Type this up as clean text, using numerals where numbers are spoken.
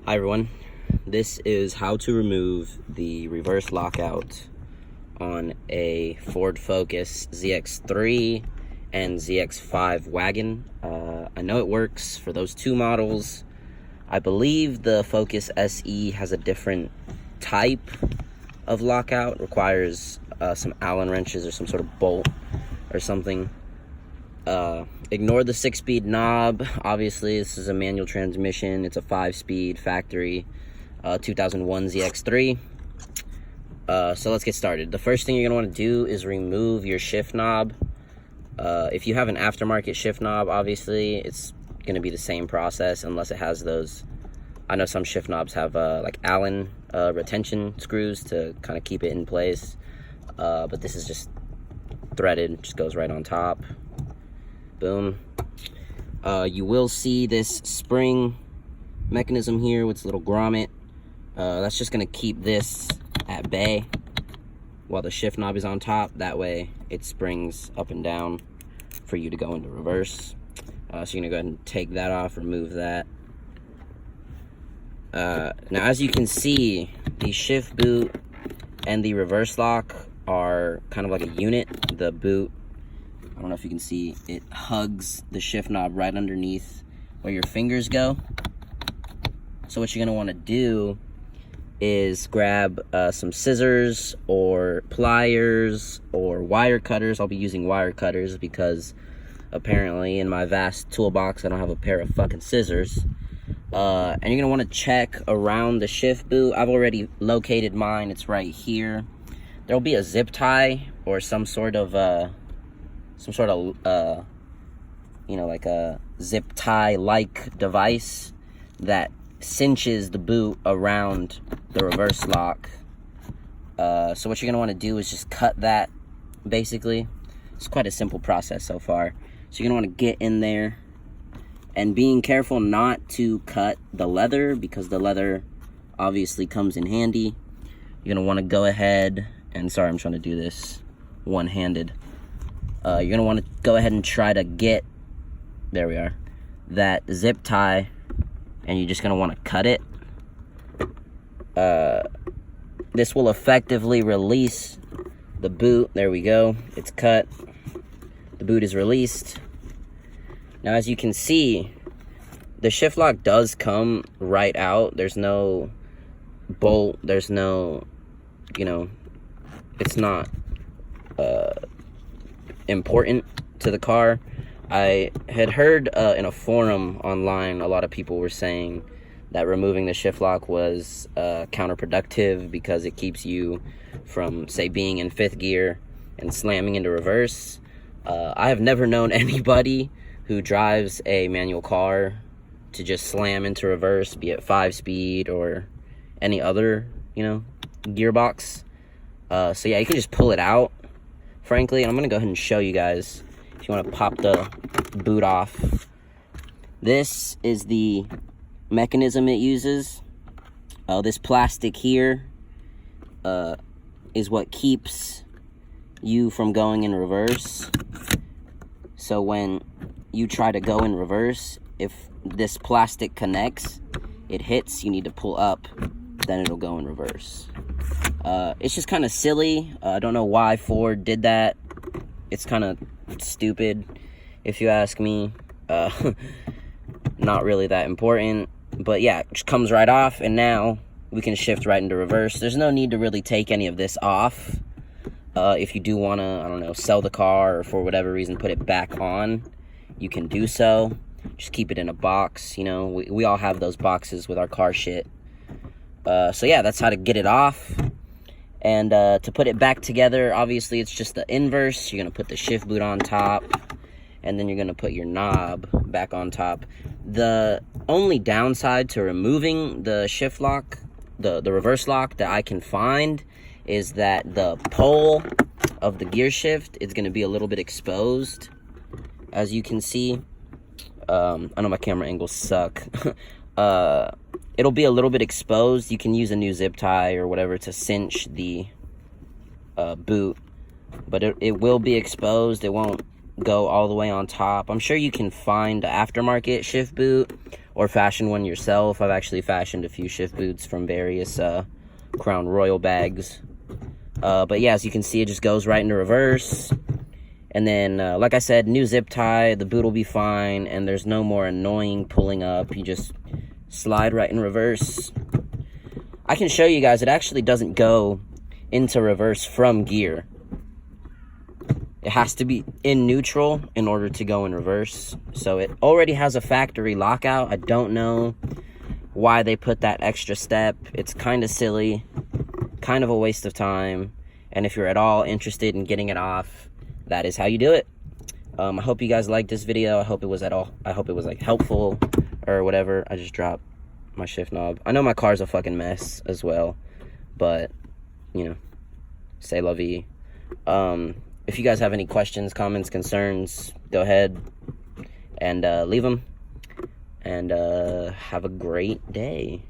Hi everyone, this is how to remove the reverse lockout on a Ford Focus ZX3 and ZX5 wagon. I know it works for those two models. I believe the Focus SE has a different type of lockout, requires some Allen wrenches or some sort of bolt or something. Ignore the 6-speed knob. Obviously, this is a manual transmission. It's a 5-speed factory 2001 ZX3. So let's get started. The first thing you're going to want to do is remove your shift knob. If you have an aftermarket shift knob, obviously, it's going to be the same process unless it has those. I know some shift knobs have like Allen retention screws to kind of keep it in place. But this is just threaded, just goes right on top. Boom. You will see this spring mechanism here with its little grommet. That's just going to keep this at bay while the shift knob is on top. That way it springs up and down for you to go into reverse. So you're going to go ahead and take that off, remove that. Now as you can see, the shift boot and the reverse lock are kind of like a unit. The boot, I don't know if you can see, it hugs the shift knob right underneath where your fingers go. So what you're going to want to do is grab some scissors or pliers or wire cutters. I'll be using wire cutters because apparently in my vast toolbox I don't have a pair of fucking scissors. And you're going to want to check around the shift boot. I've already located mine. It's right here. There'll be a zip tie or some sort of you know, like a zip tie like device that cinches the boot around the reverse lock. So what you're gonna want to do is just cut that. Basically, it's quite a simple process so far. So you're gonna want to get in there and being careful not to cut the leather because the leather obviously comes in handy. You're gonna want to go ahead and, sorry, I'm trying to do this one-handed. You're going to want to go ahead and try to get, there we are, that zip tie, and you're just going to want to cut it. This will effectively release the boot. There we go. It's cut. The boot is released. Now, as you can see, the shift lock does come right out. There's no bolt. There's no, you know, it's not important to the car. I had heard in a forum online, a lot of people were saying that removing the shift lock was counterproductive because it keeps you from, say, being in 5th gear and slamming into reverse. I have never known anybody who drives a manual car to just slam into reverse, be it 5-speed or any other, you know, gearbox. So yeah, you can just pull it out, frankly, and I'm gonna go ahead and show you guys if you want to pop the boot off. This is the mechanism it uses. This plastic here is what keeps you from going in reverse. So when you try to go in reverse, if this plastic connects, it hits, you need to pull up, then it'll go in reverse. It's just kind of silly. I don't know why Ford did that. It's kind of stupid, if you ask me. Not really that important. But yeah, it just comes right off, and now we can shift right into reverse. There's no need to really take any of this off. If you do want to, I don't know, sell the car or for whatever reason put it back on, you can do so. Just keep it in a box, you know. We all have those boxes with our car shit. So yeah, that's how to get it off. And to put it back together, obviously it's just the inverse. You're going to put the shift boot on top, and then you're going to put your knob back on top. The only downside to removing the shift lock, the reverse lock that I can find, is that the pole of the gear shift is going to be a little bit exposed, as you can see. I know my camera angles suck. It'll be a little bit exposed. You can use a new zip tie or whatever to cinch the boot, but it will be exposed. It won't go all the way on top. I'm sure you can find an aftermarket shift boot or fashion one yourself. I've actually fashioned a few shift boots from various Crown Royal bags. But yeah, as you can see, it just goes right into reverse. And then, like I said, new zip tie, the boot will be fine, and there's no more annoying pulling up. You just slide right in reverse. I can show you guys, it actually doesn't go into reverse from gear. It has to be in neutral in order to go in reverse. So it already has a factory lockout. I don't know why they put that extra step. It's kind of silly, kind of a waste of time. And if you're at all interested in getting it off, that is how you do it. I hope you guys liked this video. I hope it was like helpful or whatever. I just dropped my shift knob. I know my car's a fucking mess as well, but you know, c'est la vie. If you guys have any questions, comments, concerns, go ahead and leave them. And have a great day.